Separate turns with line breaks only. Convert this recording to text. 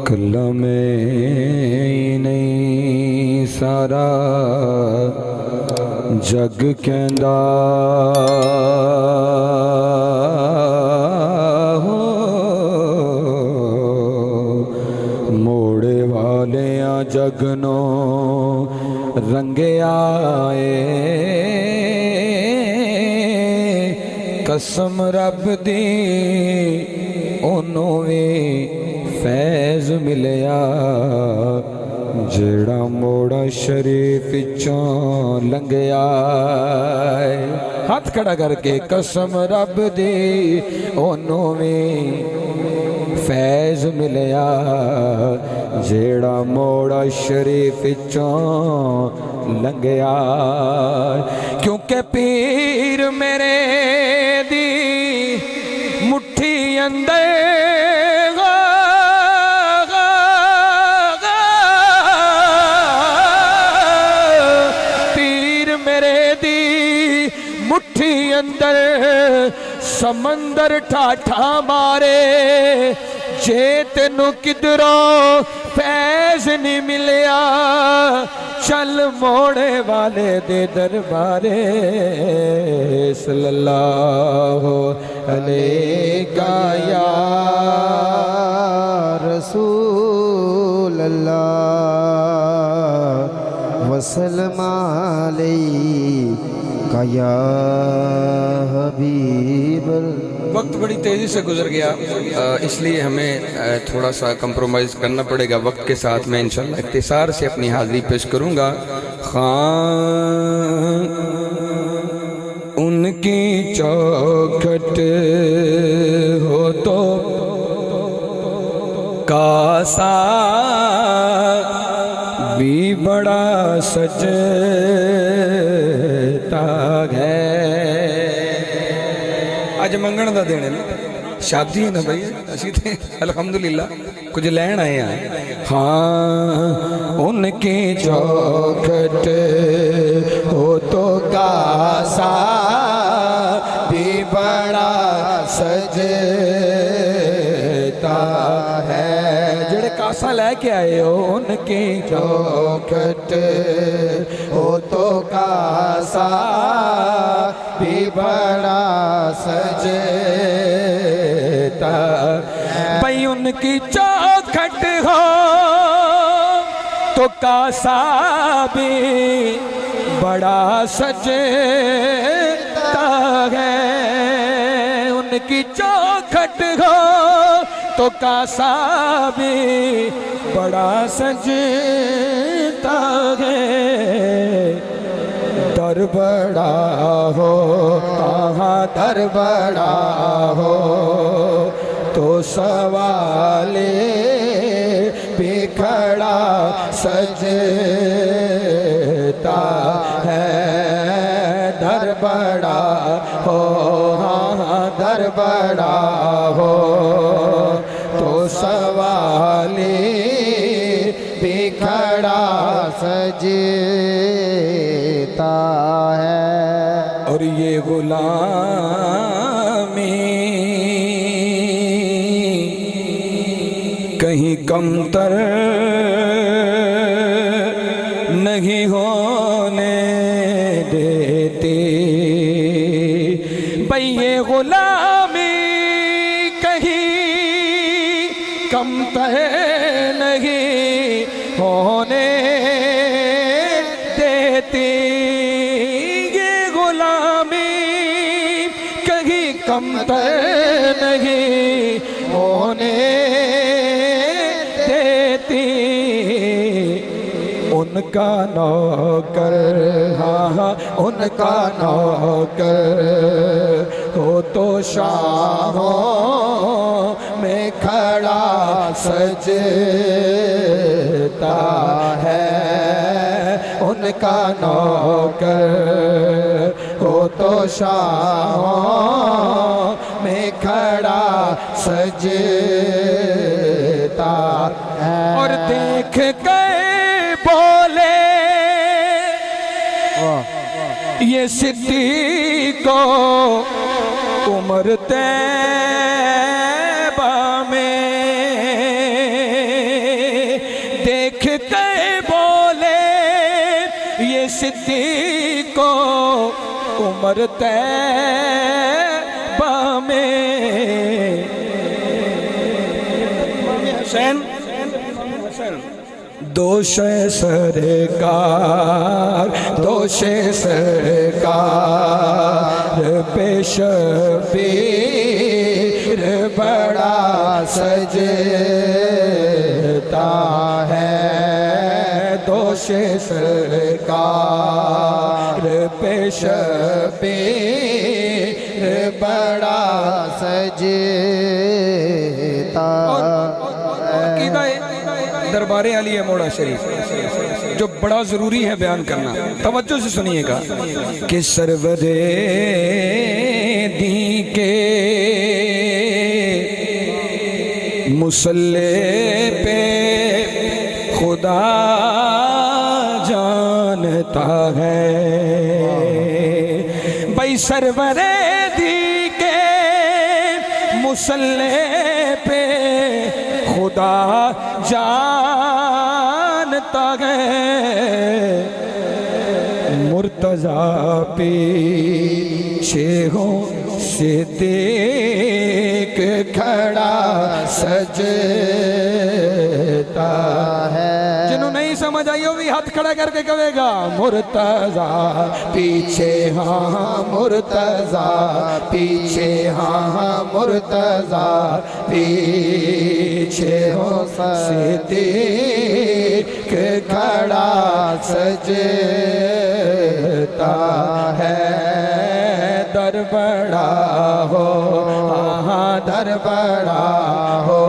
कल्ला में नहीं सारा जग कहंदा हो, मोड़े वाले जग नो रंगे आए। कसम रब दी ओनू भी फैज़ मिलया, जेड़ा मोड़ा शरीफ चों लंघया। हाथ खड़ा करके कसम रब दी ओनू भी फैज़ मिलया, जेड़ा मोड़ा शरीफ चों लंघया। क्योंकि पीर मेरे दी मुट्ठी अंदर मुट्ठी अंदर समंदर ठाठा मारे। जे तेनू किधरों फैज़ नहीं मिलिया, चल मोड़े वाले दे दरबारे। सल्लल्लाहु अलैका या रसूल अल्लाह वसल्लम अलैका या हबीब। वक्त बड़ी तेज़ी से गुजर गया, इसलिए हमें थोड़ा सा कंप्रोमाइज़ करना पड़ेगा वक्त के साथ। मैं इंशाल्लाह इख्तिसार से अपनी हाज़िरी पेश करूँगा। खान उनकी चौखट हो तो कासा भी बड़ा सजता है। अज मंगण का दिन है ना, शादी है ना भाई, असी थे अल्हम्दुलिल्लाह कुछ लैन आए हैं। हाँ उनकी चौखट हो तो कासा भी बड़ा सजता है। जेड़े कासा लैके आए हो उनकी चौखट हो तो कासा भी बड़ा सजता। भाई उनकी चौखट हो तो कासा भी बड़ा सजता है। उनकी चौखट हो तो कासा भी बड़ा सजता है। दर बड़ा हो दर बड़ा हो तो सवाले भी खड़ा सजता है। दर बड़ा हो दर बड़ा हो तो सवाले भी खड़ा सजता है। और ये गुलामी कहीं कमतर नहीं होने देती। भाई ये गुलामी कहीं कमतर नहीं होने देती। ये गुलामी कहीं कमतर नहीं होने देती। उनका नौकर हाँ उनका नौकर हो तो शाहों में खड़ा सजता है। उनका नौकर हो तो शाहों में खड़ा सजता है। और देख के बोले ये सिद्दीक़ को उम्र तैयबा सिद्दीक को उमर तैबा में हुसैन दोष सरकार दोष सरकार पेश पीर बड़ा सजता है दोष सरकार पेश पीर बड़ा
सजता
दरबारे आलिया मोड़ा शरीफ जो बड़ा ज़रूरी है बयान करना, तवज्जो से सुनिएगा कि सरवरे दी के मुसल्ले पे खुदा जानता है भाई सरवरे दी के मुसल्ले पे खुदा जानता है मुर्तजा पीछे हो सिद्दीक खड़ा सजता है। जिन्होंने नहीं समझ आई वो भी हाथ खड़ा करके कहेगा मुर्तजा पीछे हाँ मुर्तजा पीछे हाँ मुर्तजा पीछे हो सिद्दीक खड़ा सजता है दर बड़ा हो हाँ दर बड़ा हो